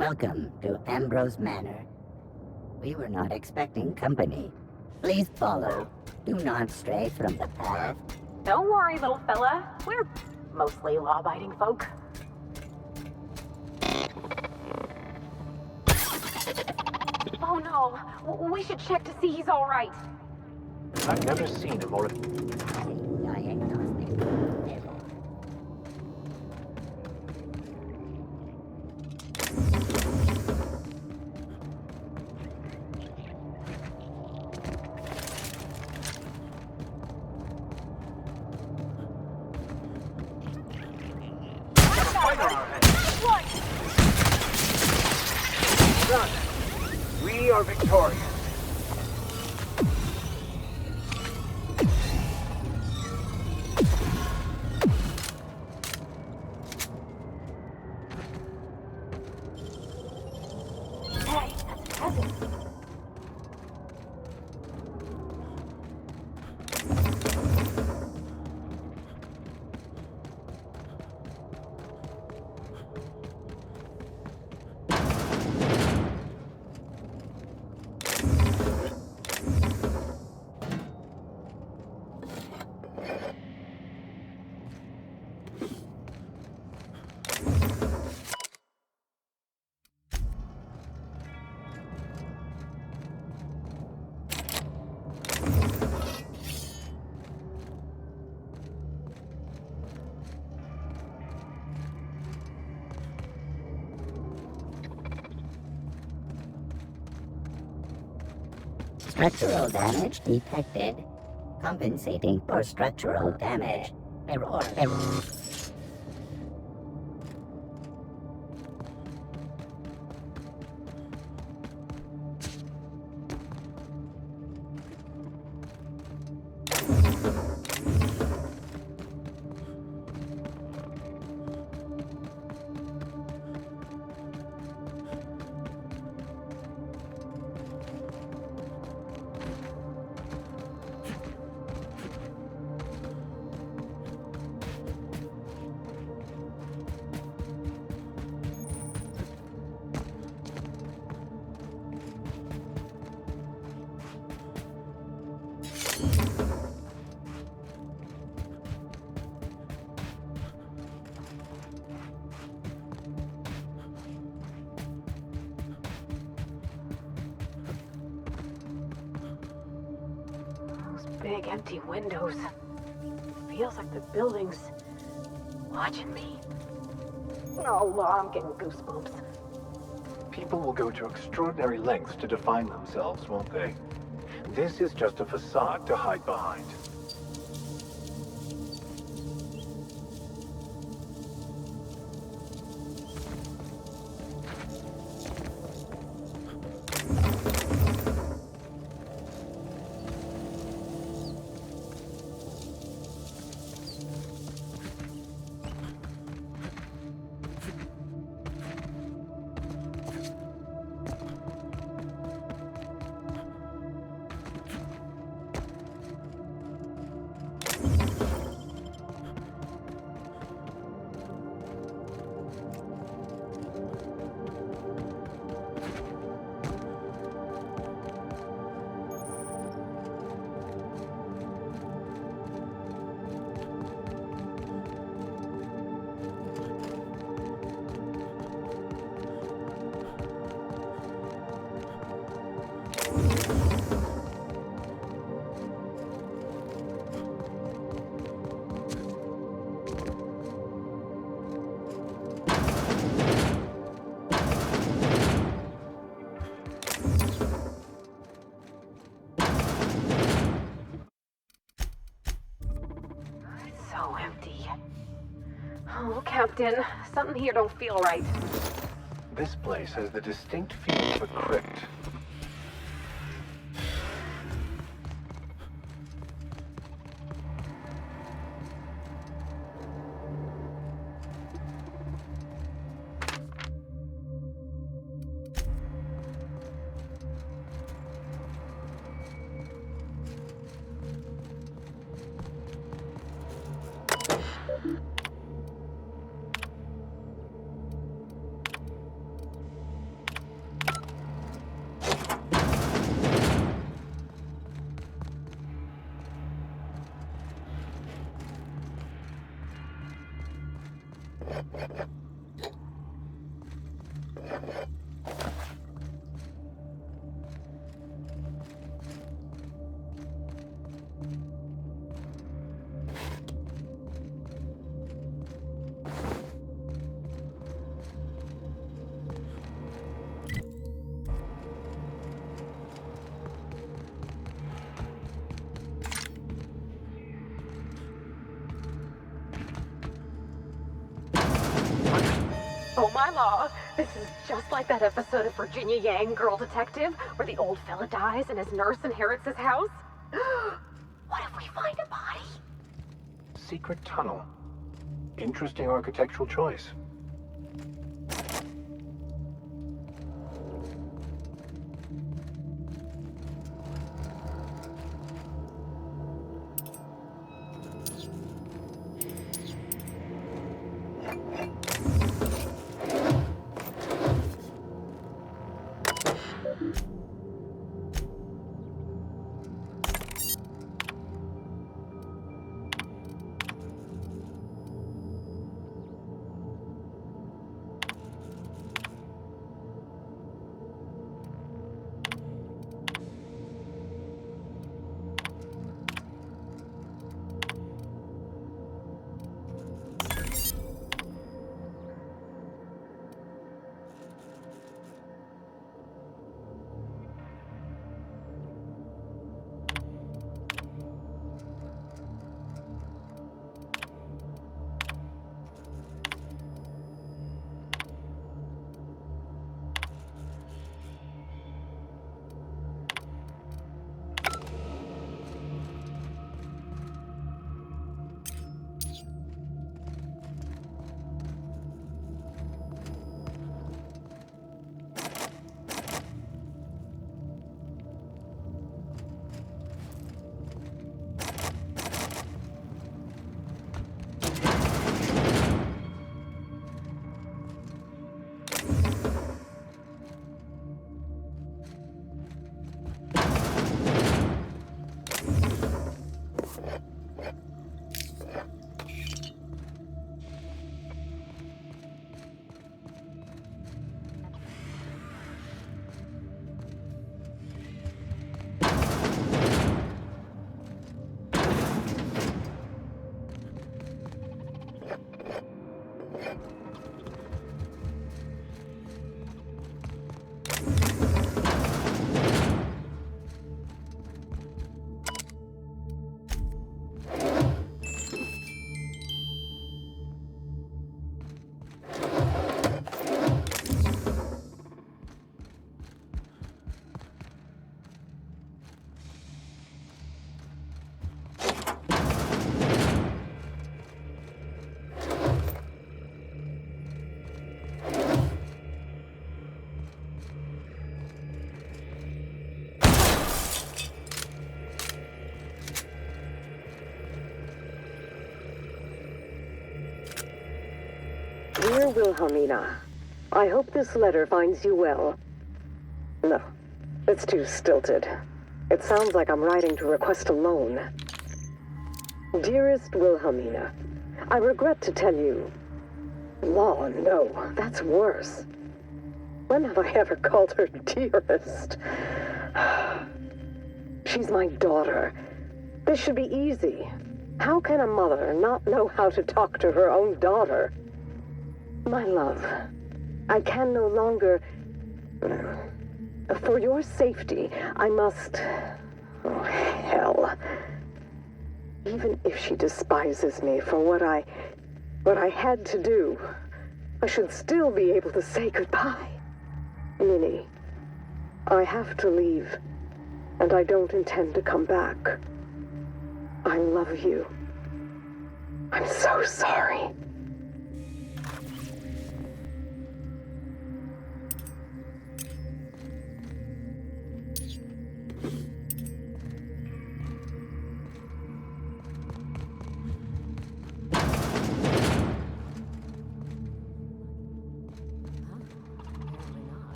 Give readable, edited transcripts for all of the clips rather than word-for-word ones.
Welcome to Ambrose Manor. We were not expecting company. Please follow. Do not stray from the path. Don't worry, little fella. We're mostly law-abiding folk. Oh no, we should check to see he's all right. I've never seen a more... Diagnostic error. We are victorious. Hey, that's a present. Structural damage detected. Compensating for structural damage. Error. Big empty windows. Feels like the building's watching me. Oh, I'm getting goosebumps. People will go to extraordinary lengths to define themselves, won't they? This is just a facade to hide behind. So empty. Oh, Captain, something here don't feel right. This place has the distinct feel of a crypt. Oh my law, this is just like that episode of Virginia Yang, Girl Detective, where the old fella dies and his nurse inherits his house. What if we find a body? Secret tunnel. Interesting architectural choice. Dear Wilhelmina, I hope this letter finds you well. No, it's too stilted. It sounds like I'm writing to request a loan. Dearest Wilhelmina, I regret to tell you... Law, no, that's worse. When have I ever called her dearest? She's my daughter. This should be easy. How can a mother not know how to talk to her own daughter? My love, I can no longer... For your safety, I must... Oh, hell. Even if she despises me for what I had to do, I should still be able to say goodbye. Minnie, I have to leave, and I don't intend to come back. I love you. I'm so sorry.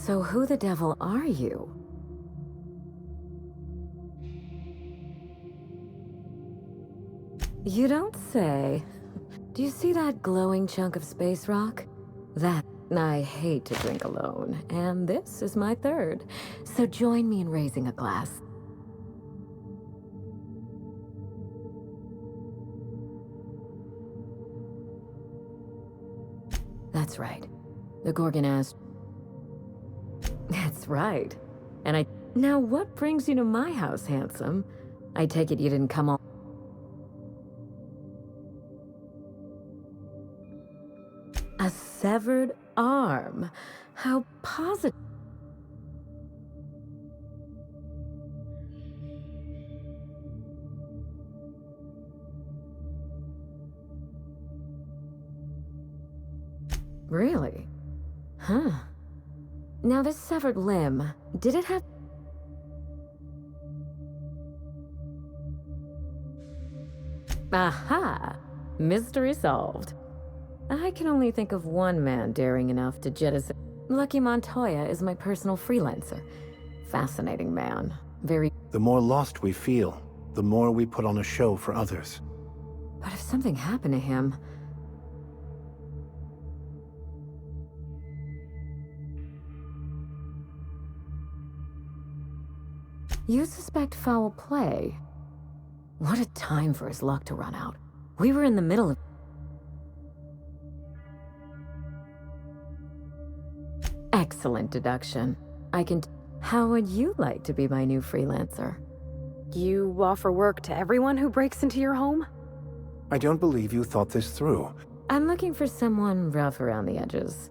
So who the devil are you? You don't say. Do you see that glowing chunk of space rock? That I hate to drink alone, and this is my third. So join me in raising a glass. That's right. The Gorgon asked. That's right. And I... Now what brings you to my house, handsome? I take it you didn't come all... A severed arm. How positive. Really? Huh. Now this severed limb, did it have... Aha! Mystery solved. I can only think of one man daring enough to jettison... Lucky Montoya is my personal freelancer. Fascinating man. Very... The more lost we feel, the more we put on a show for others. But if something happened to him... You suspect foul play? What a time for his luck to run out. We were in the middle of... Excellent deduction. I can... How would you like to be my new freelancer? You offer work to everyone who breaks into your home? I don't believe you thought this through. I'm looking for someone rough around the edges.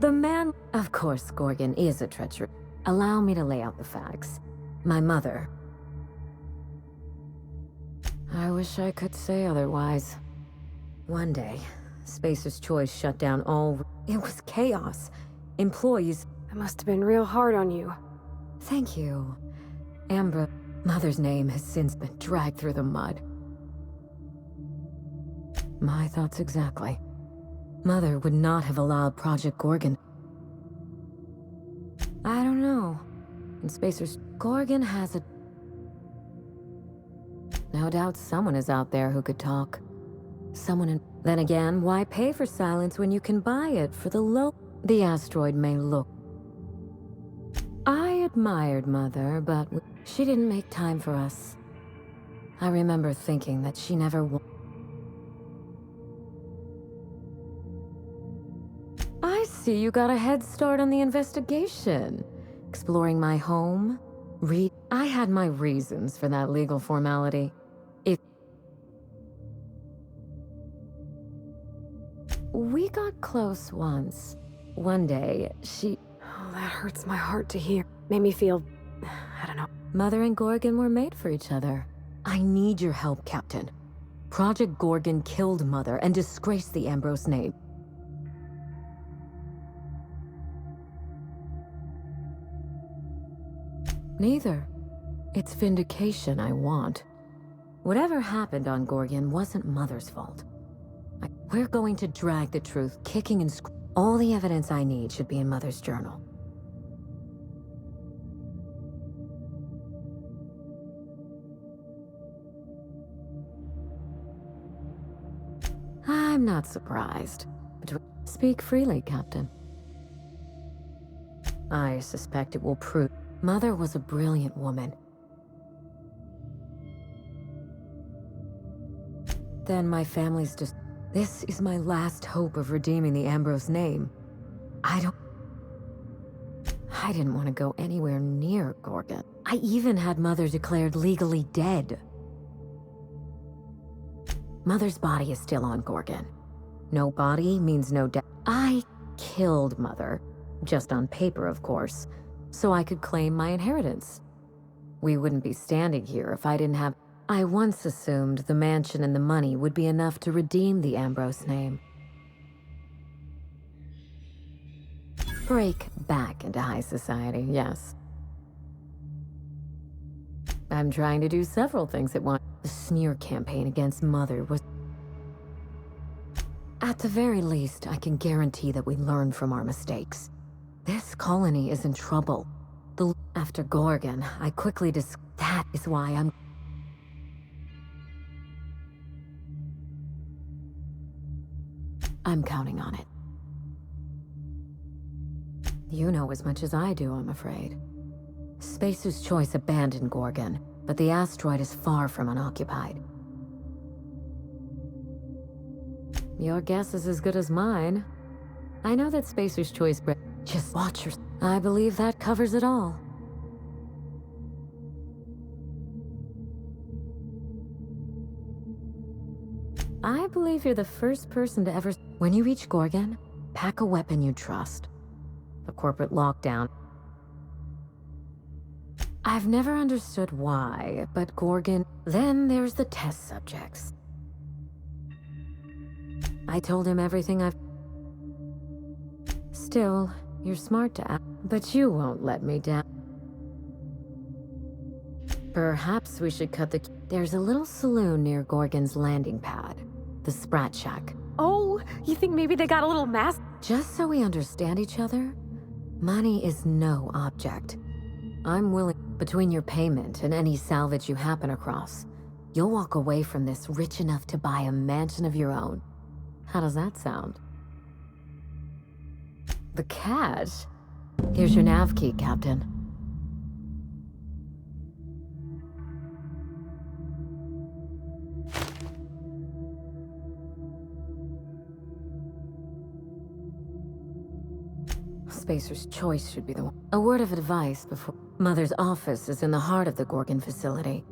The man... Of course, Gorgon is a treacherous. Allow me to lay out the facts. My mother... I wish I could say otherwise. One day, Spacer's Choice shut down all... It was chaos. Employees... It must have been real hard on you. Thank you. Ambra... Mother's name has since been dragged through the mud. My thoughts exactly. Mother would not have allowed Project Gorgon. I don't know. In Spacer's... Gorgon has a... No doubt someone is out there who could talk. Someone in... Then again, why pay for silence when you can buy it for the low... The asteroid may look... I admired Mother, but she didn't make time for us. I remember thinking that she never... I see you got a head start on the investigation. Exploring my home. I had my reasons for that legal formality. We got close once. One day, she... Oh, that hurts my heart to hear. Made me feel... I don't know. Mother and Gorgon were made for each other. I need your help, Captain. Project Gorgon killed Mother and disgraced the Ambrose name. Neither. It's vindication I want. Whatever happened on Gorgon wasn't Mother's fault. We're going to drag the truth, kicking and all the evidence I need should be in Mother's journal. I'm not surprised. Speak freely, Captain. I suspect it will prove Mother was a brilliant woman. Then my family's just... This is my last hope of redeeming the Ambrose name. I didn't want to go anywhere near Gorgon. I even had Mother declared legally dead. Mother's body is still on Gorgon. No body means no death. I killed Mother. Just on paper, of course. So I could claim my inheritance. We wouldn't be standing here if I didn't have... I once assumed the mansion and the money would be enough to redeem the Ambrose name. Break back into high society, yes. I'm trying to do several things at once. The smear campaign against Mother was... At the very least, I can guarantee that we learn from our mistakes. This colony is in trouble. After Gorgon, I quickly that is why I'm counting on it. You know as much as I do, I'm afraid. Spacer's Choice abandoned Gorgon, but the asteroid is far from unoccupied. Your guess is as good as mine. I know that Spacer's Choice just watch your... I believe that covers it all. I believe you're the first person to ever... When you reach Gorgon, pack a weapon you trust. The corporate lockdown. I've never understood why, but Gorgon... Then there's the test subjects. I told him everything I've... Still, you're smart to act, but you won't let me down. Perhaps we should cut the... There's a little saloon near Gorgon's landing pad. The Sprat Shack. Oh, you think maybe they got a little mask? Just so we understand each other, money is no object. I'm willing, between your payment and any salvage you happen across, you'll walk away from this rich enough to buy a mansion of your own. How does that sound? The cash? Here's your nav key, Captain. Spacer's Choice should be the one. A word of advice before... Mother's office is in the heart of the Gorgon facility.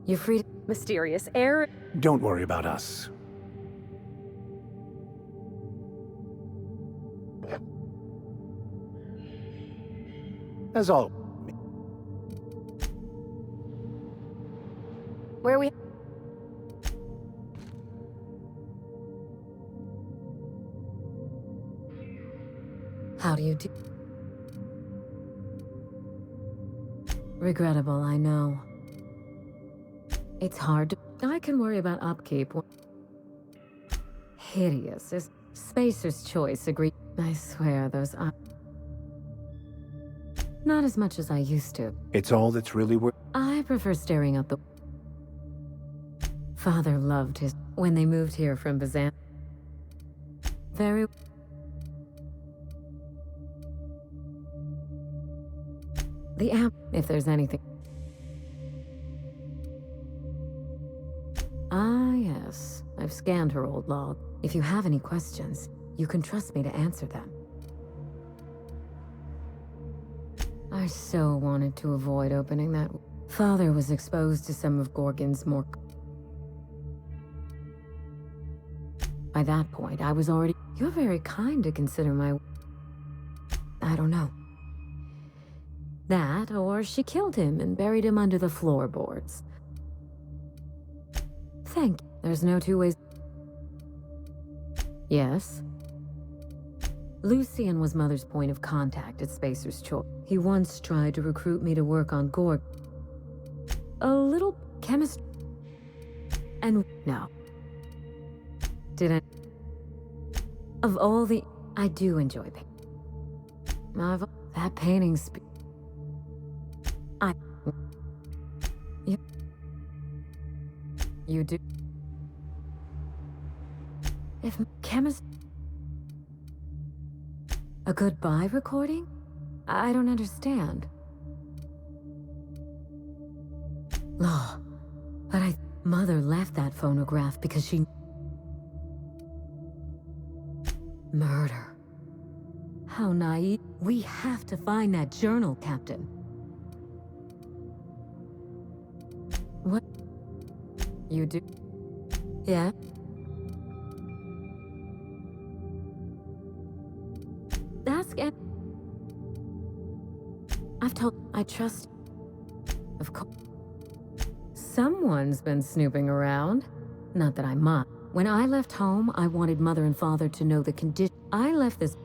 You're free to... Mysterious air. Don't worry about us. As all. Where we... How do you do? Regrettable, I know. It's hard to... I can worry about upkeep. Hideous is... Spacer's Choice agreed. I swear, those... Not as much as I used to. It's all that's really worth... I prefer staring out the... Father loved his... When they moved here from Byzantium. Very... The app, if there's anything... Ah, yes. I've scanned her old log. If you have any questions, you can trust me to answer them. I so wanted to avoid opening that... Father was exposed to some of Gorgon's more... By that point, I was already... You're very kind to consider my... I don't know. That, or she killed him and buried him under the floorboards. Thank you. There's no two ways... Yes? Lucian was Mother's point of contact at Spacer's Choice. He once tried to recruit me to work on Gorg. A little chemistry... And no. Did I... Of all the... I do enjoy painting. That painting's... You do... If chemist... A goodbye recording? I don't understand. Oh, but Mother left that phonograph because she... Murder. How naive. We have to find that journal, Captain. What? You do? Yeah? Ask it. I've told... I trust... Of course. Someone's been snooping around. Not that I mind. When I left home, I wanted Mother and Father to know the condition. I left this...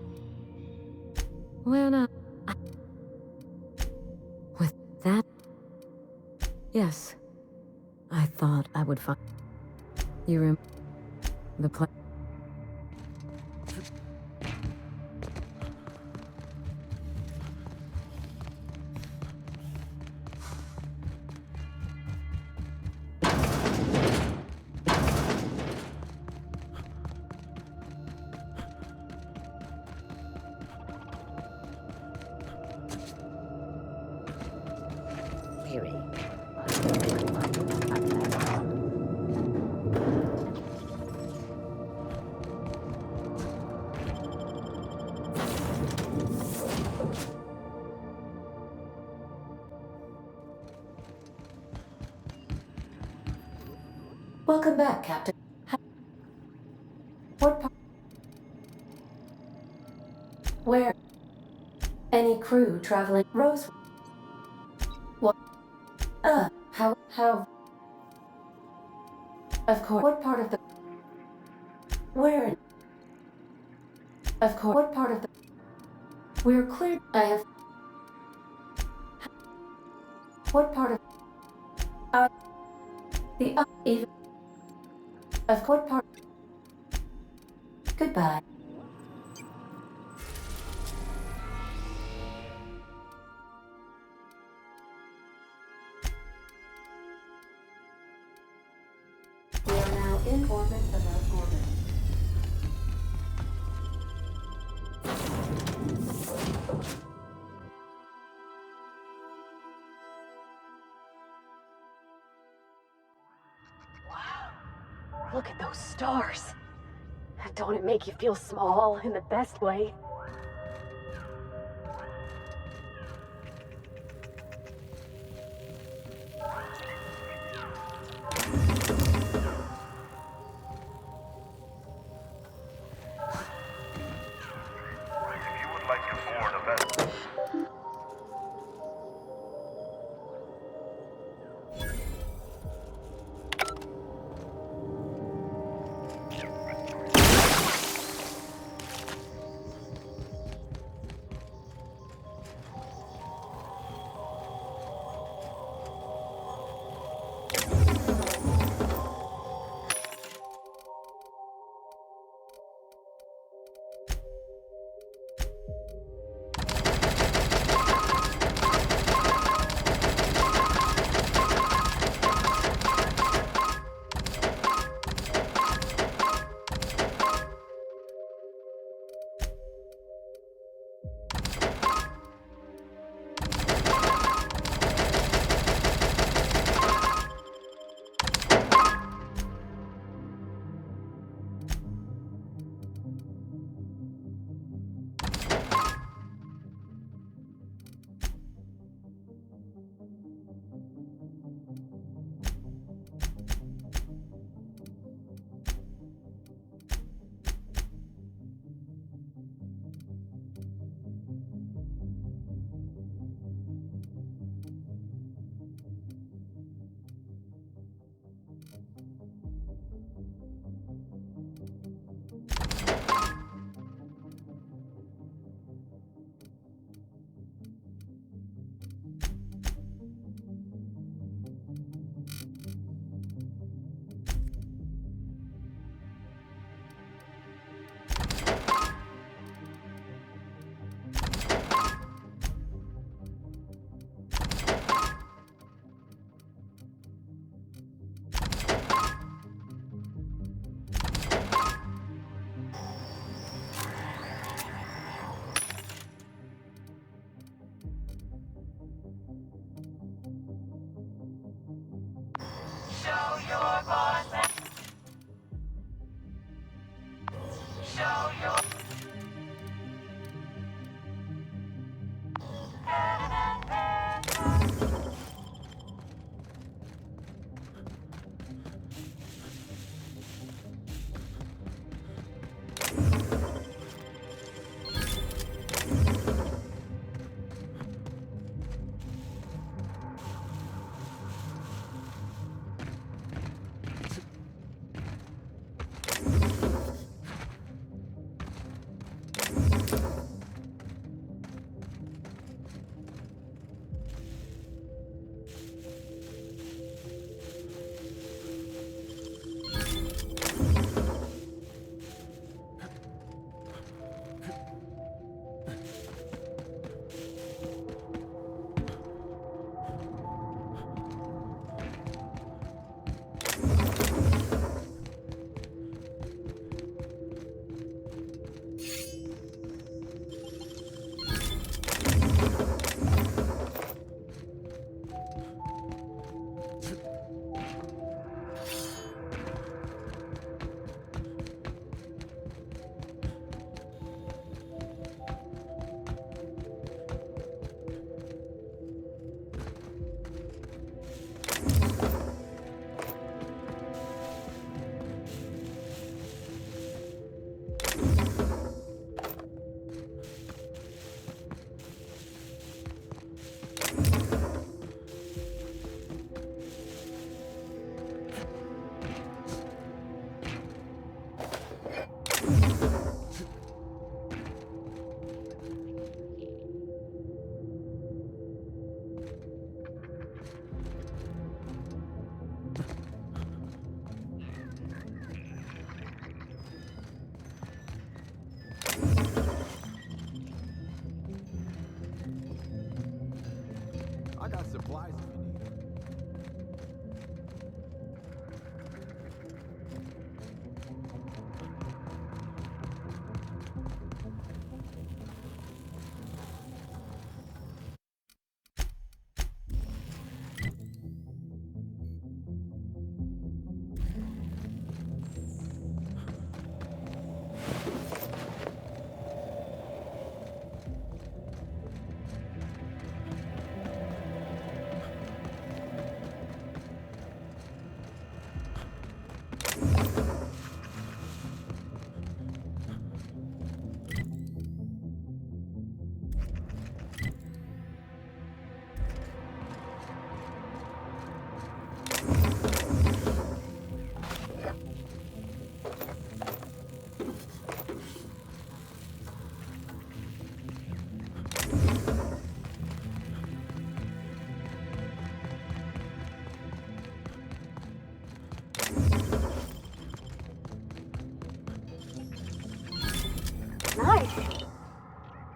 When, with that... Yes. I thought I would find... You remember... The jury. Welcome back, Captain. What part? Where? Any crew traveling? Rose? What? How? Of course. What part of the? Where? Of course. What part of the? We're clear. I have. What part of? The even. Of what part? Goodbye. We are now in orbit above orbit. Look at those stars. Don't it make you feel small in the best way?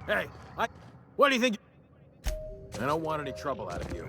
Hey, what do you think? I don't want any trouble out of you.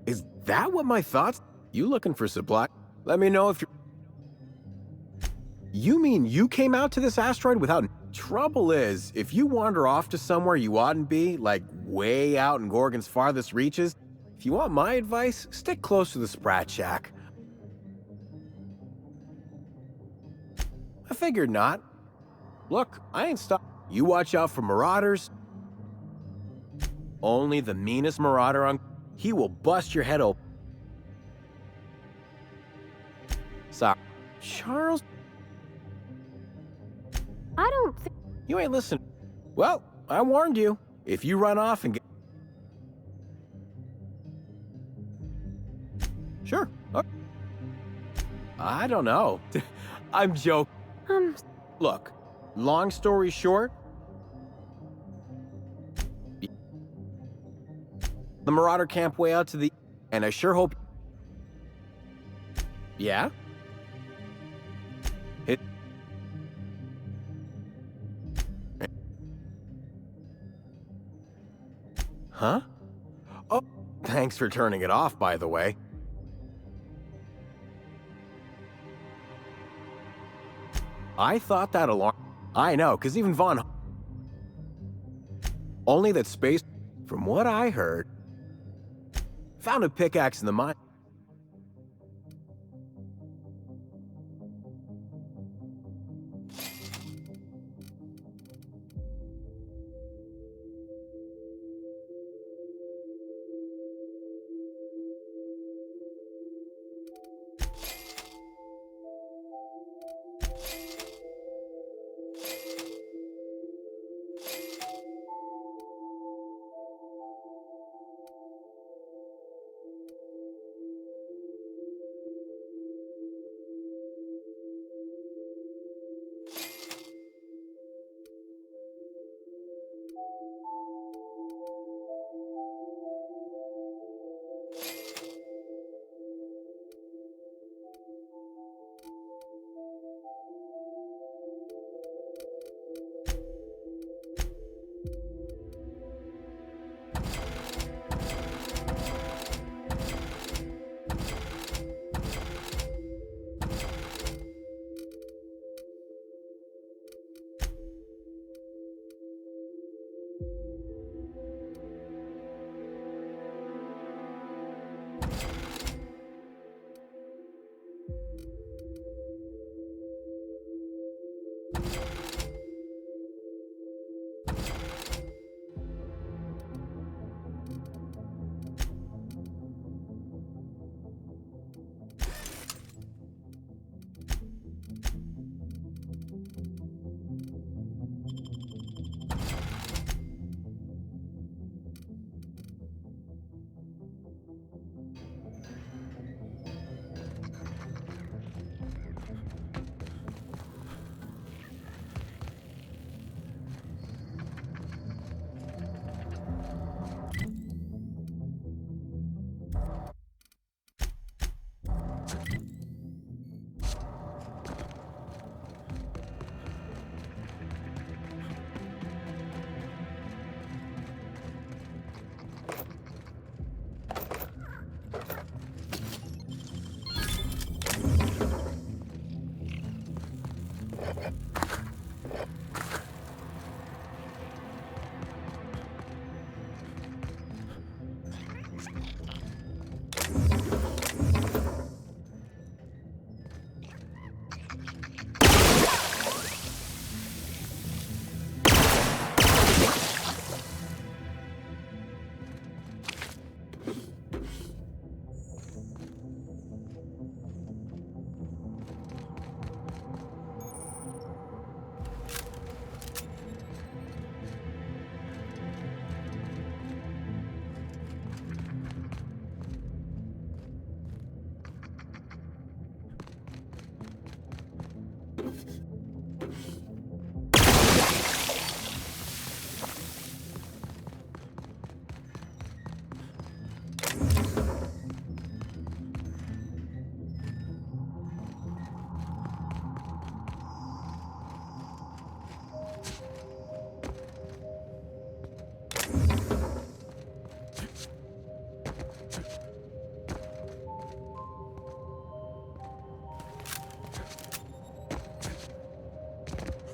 Is that what my thoughts? You looking for supply? Let me know if you're... You mean you came out to this asteroid without... Trouble is, if you wander off to somewhere you oughtn't be, like way out in Gorgon's farthest reaches, if you want my advice, stick close to the Sprat Shack. I figured not. Look, I ain't stop. You watch out for marauders. Only the meanest marauder on... He will bust your head open. Sorry. Charles? I don't think... You ain't listening. Well, I warned you. If you run off and get... Sure. Okay. I don't know. I'm joking. Look, long story short, the Marauder camp way out to the... And I sure hope... Yeah? It... Huh? Oh, thanks for turning it off, by the way. I thought that alarm... I know, because even Von... Only that space... From what I heard... Found a pickaxe in the mine.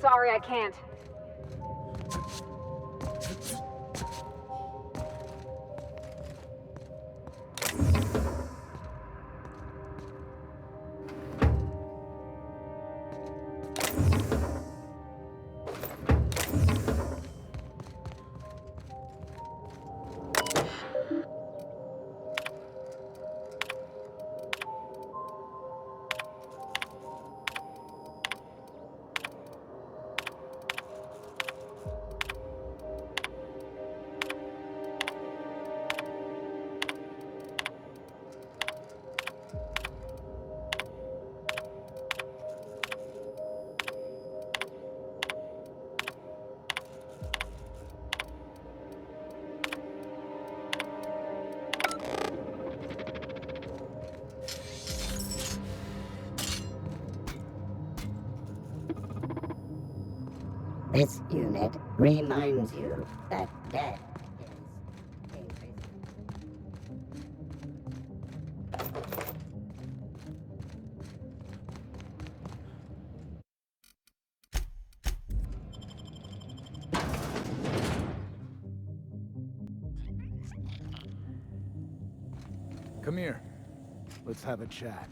Sorry, I can't. This unit reminds you that death is invisible. Come here. Let's have a chat.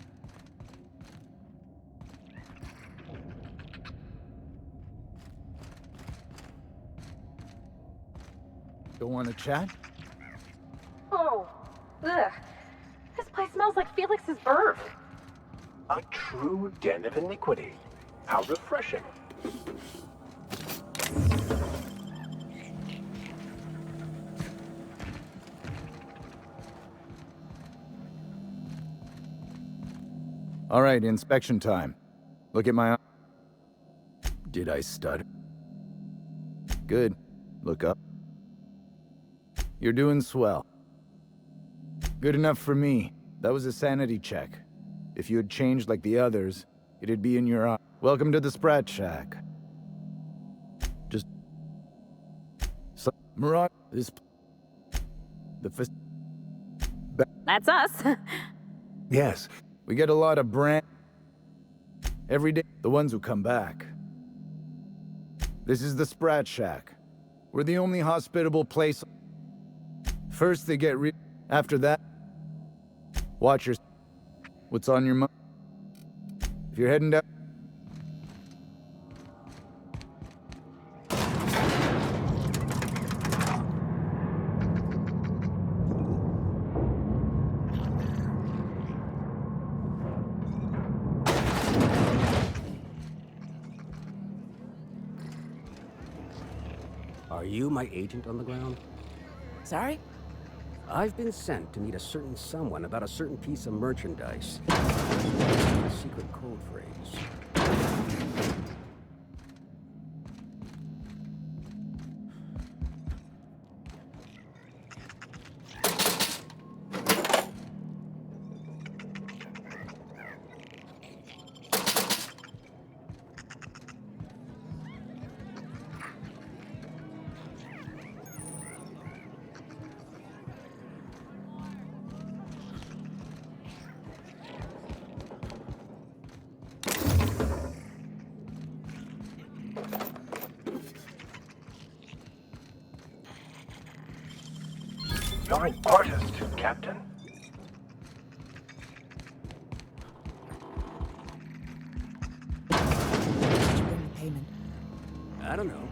Don't want to chat? Oh, ugh. This place smells like Felix's birth. A true den of iniquity. How refreshing. All right, inspection time. Look at my... Did I stutter? Good. Look up. You're doing swell. Good enough for me. That was a sanity check. If you had changed like the others, it'd be in your eye. Welcome to the Sprat Shack. Just... Murat, this... That's us. Yes. We get a lot of brand... Every day, the ones who come back. This is the Sprat Shack. We're the only hospitable place... First they get after that, watch your... What's on your mind? If you're heading down... Are you my agent on the ground? Sorry? I've been sent to meet a certain someone about a certain piece of merchandise. A secret code phrase. You're an artist, Captain. I don't know.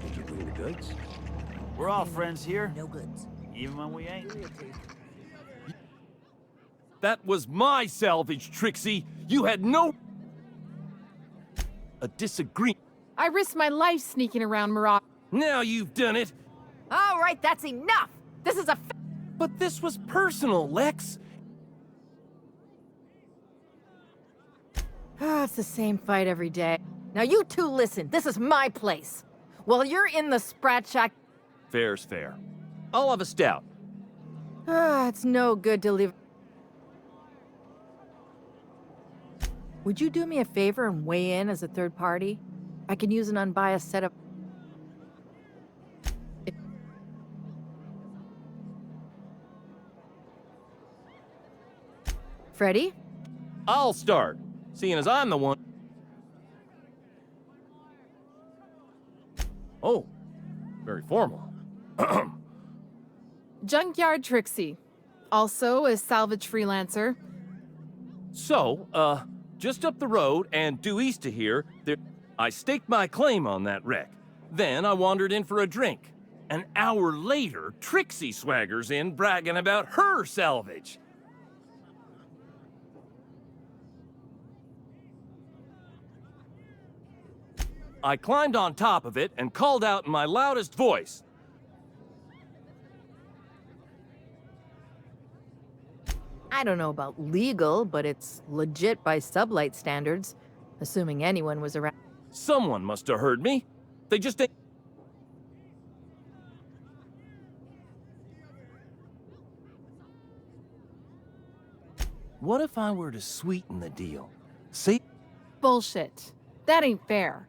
Did you bring the goods? We're all friends here, No goods. even when we ain't. That was my salvage, Trixie. You had no... A disagreement. I risked my life sneaking around Morocco. Now you've done it. All right, that's enough. This is a... But this was personal, Lex. It's the same fight every day. Now you two listen. This is my place. While you're in the Sprat Shack... Fair's fair. I'll have a stout. It's no good to leave... Would you do me a favor and weigh in as a third party? I can use an unbiased set of... Freddy? I'll start, seeing as I'm the one... Oh, very formal. Junkyard Trixie. Also a salvage freelancer. So, just up the road and due east of here, I staked my claim on that wreck. Then I wandered in for a drink. An hour later, Trixie swaggers in bragging about her salvage. I climbed on top of it and called out in my loudest voice. I don't know about legal, but it's legit by sublight standards. Assuming anyone was around. Someone must have heard me. They just ain't... What if I were to sweeten the deal? See? Bullshit. That ain't fair.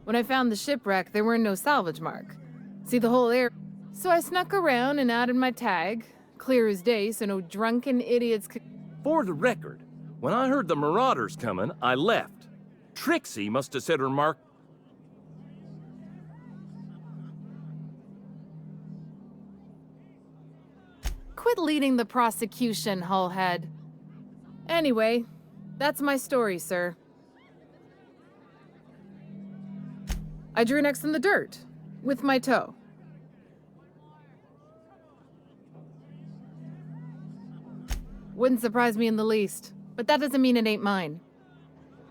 When I found the shipwreck, there were no salvage mark. See the whole area. So I snuck around and added my tag. Clear as day, so no drunken idiots could... For the record, when I heard the marauders coming, I left. Trixie must have said her mark. Quit leading the prosecution, Hullhead. Anyway, that's my story, sir. I drew next in the dirt, with my toe. Wouldn't surprise me in the least, but that doesn't mean it ain't mine.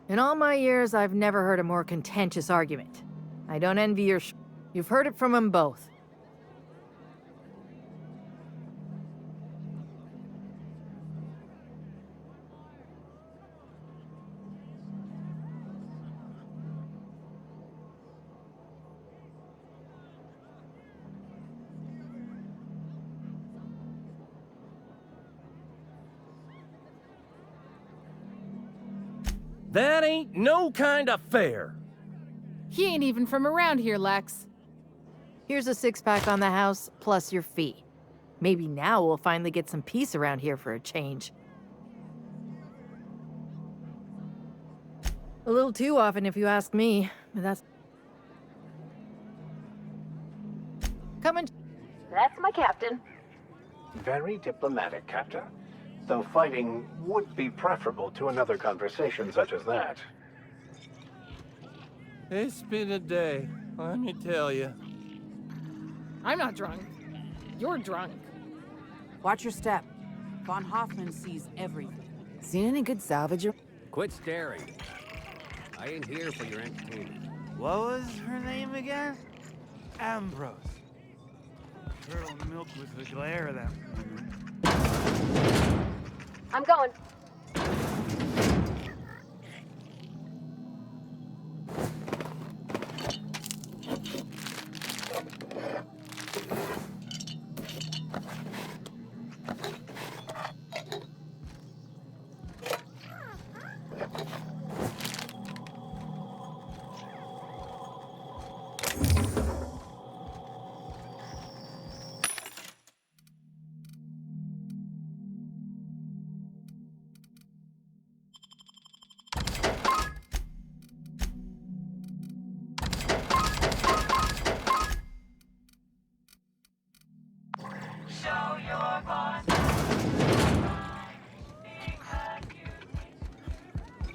In all my years, I've never heard a more contentious argument. I don't envy your You've heard it from them both. That ain't no kind of fair. He ain't even from around here, Lex. Here's a six-pack on the house, plus your fee. Maybe now we'll finally get some peace around here for a change. A little too often, if you ask me. But that's... Coming. That's my captain. Very diplomatic, Captain. Though fighting would be preferable to another conversation such as that. It's been a day, let me tell you. I'm not drunk. You're drunk. Watch your step. Von Hoffman sees everything. Seen any good salvage? Quit staring. I ain't here for your entertainment. What was her name again? Ambrose. Turtle milk with the glare of that woman. I'm going.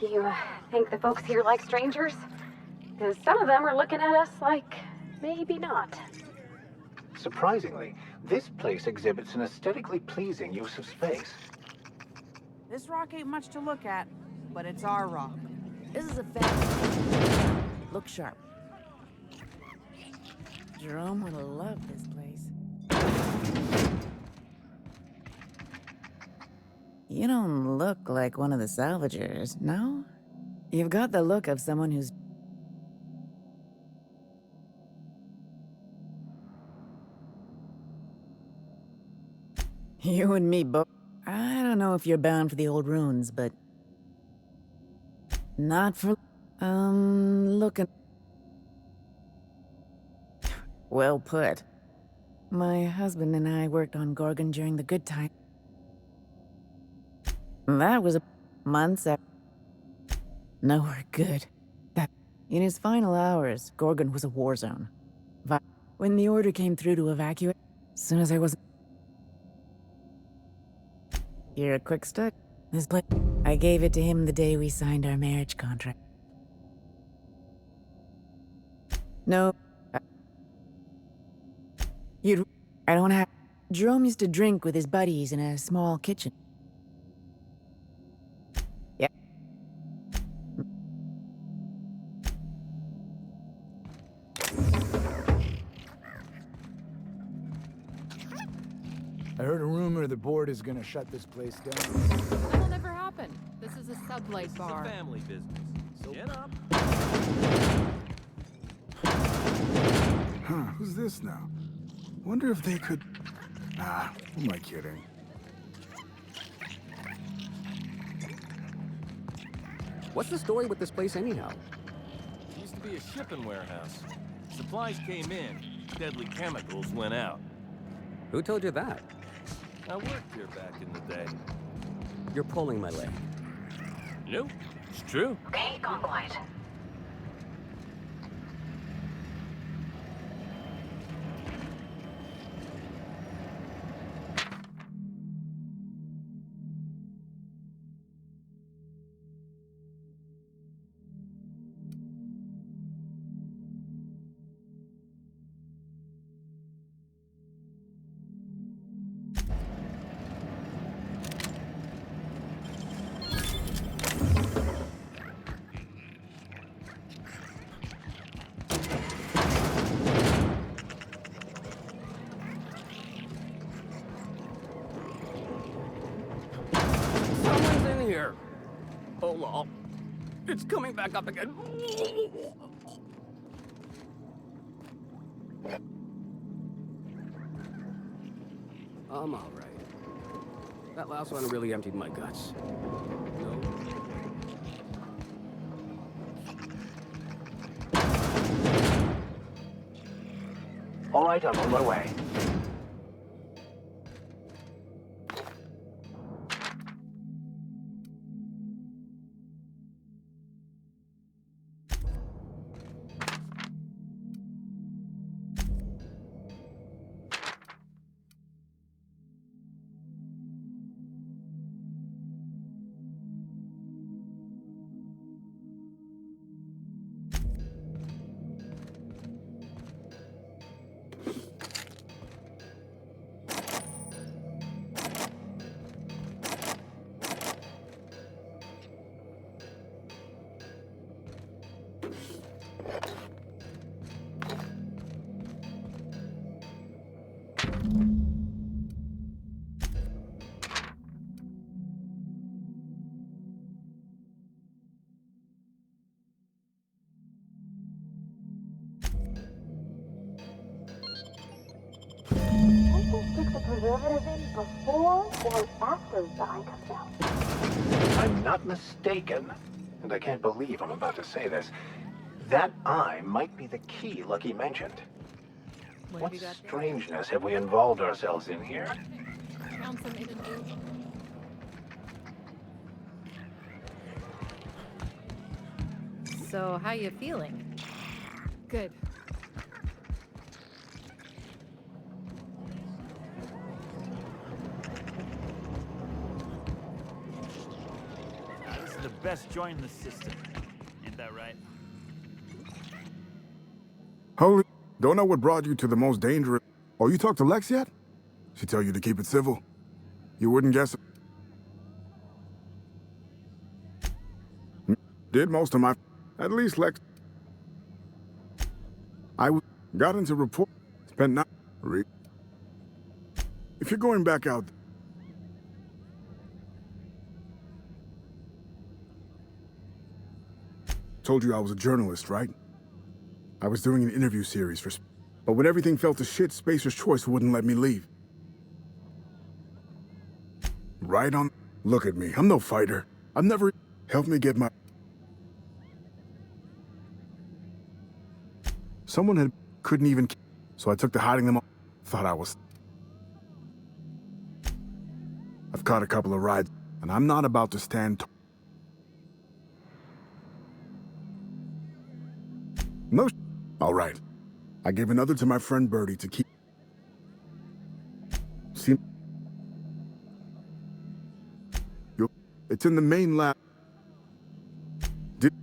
You think the folks here like strangers? Because some of them are looking at us like, maybe not. Surprisingly, this place exhibits an aesthetically pleasing use of space. This rock ain't much to look at, but it's our rock. This is a family. Look sharp. Jerome would love this place. You don't look like one of the salvagers, no? You've got the look of someone who's... You and me both. I don't know if you're bound for the old ruins, but... Not for... looking... Well put. My husband and I worked on Gorgon during the good time. That was months after... Nowhere good. That... In his final hours, Gorgon was a war zone. When the order came through to evacuate, as soon as I was... You're a quick start. This place... I gave it to him the day we signed our marriage contract. No. I don't have... Jerome used to drink with his buddies in a small kitchen. Yeah. I heard a rumor the board is gonna shut this place down. That'll never happen. This is a sublight bar. It's a family business. So get up. Huh, who's this now? Wonder if they could... Nah, who am I kidding? What's the story with this place anyhow? It used to be a shipping warehouse. Supplies came in, deadly chemicals went out. Who told you that? I worked here back in the day. You're pulling my leg. Nope, it's true. Okay, gone quiet. Oh, lol. It's coming back up again. I'm all right. That last one really emptied my guts. No. All right, I'm on my way. Stick the preservative in before or after the eye comes out? I'm not mistaken, and I can't believe I'm about to say this. That eye might be the key Lucky mentioned. What strangeness have we involved ourselves in here? Found some in So, how you feeling? Good. This is the best join the system. Ain't that right? Holy, don't know what brought you to the most dangerous. Oh, you talked to Lex yet? She tell you to keep it civil? You wouldn't guess it. Did most of my... At least Lex... Got into report... Spent not... If you're going back out... Told you I was a journalist, right? I was doing an interview series for... But when everything fell to shit, Spacer's Choice wouldn't let me leave. Right on... Look at me, I'm no fighter. I've never... Helped me get my... Someone had... Couldn't even... So I took to hiding them all. Thought I was... I've caught a couple of rides, and I'm not about to stand... No... All right. I gave another to my friend Birdie to keep... See... It's in the main lab. Did...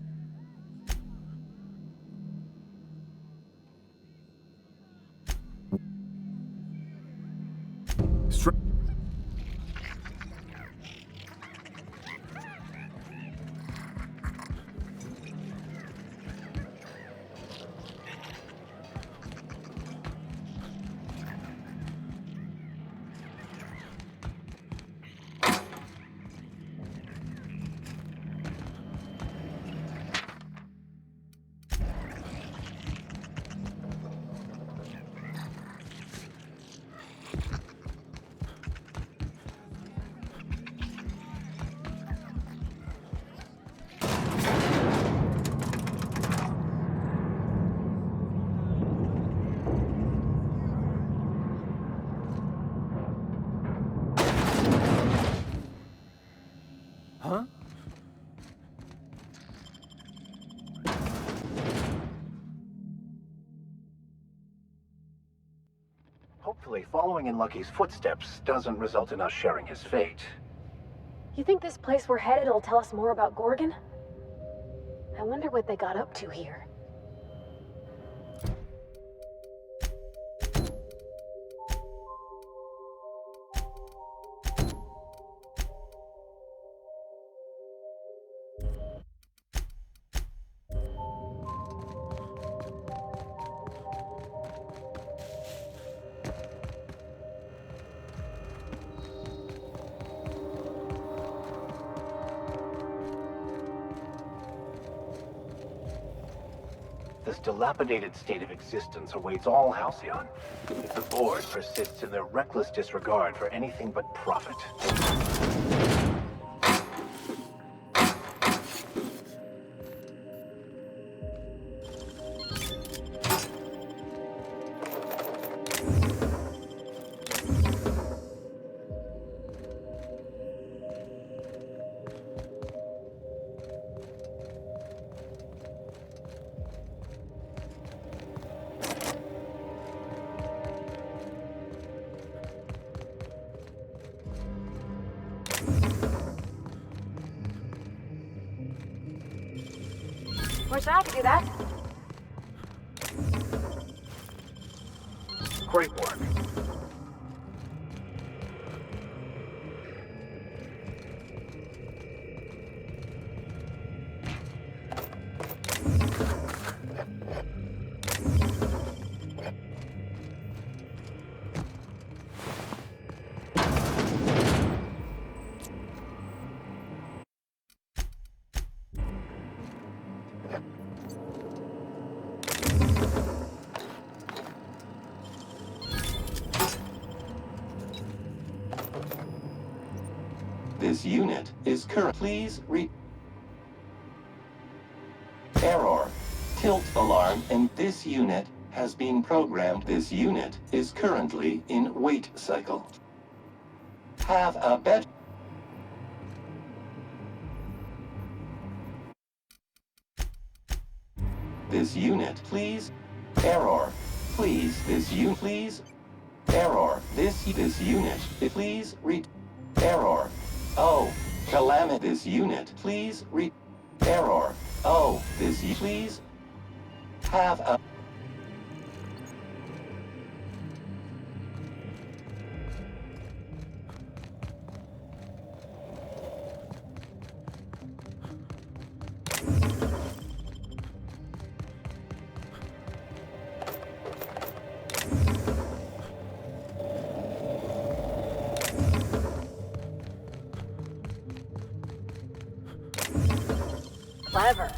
Hopefully, following in Lucky's footsteps doesn't result in us sharing his fate. You think this place we're headed will tell us more about Gorgon? I wonder what they got up to here. This dilapidated state of existence awaits all Halcyon if the board persists in their reckless disregard for anything but profit. Wish I could do that. Great work. This unit is please error. Tilt alarm and this unit has been programmed. This unit is currently in wait cycle. Have a bet. This unit, please. Error. Please, this unit, please. Error. This unit, please read. Error. Oh, Calamity. This unit, please error. Oh, please have a... Clever.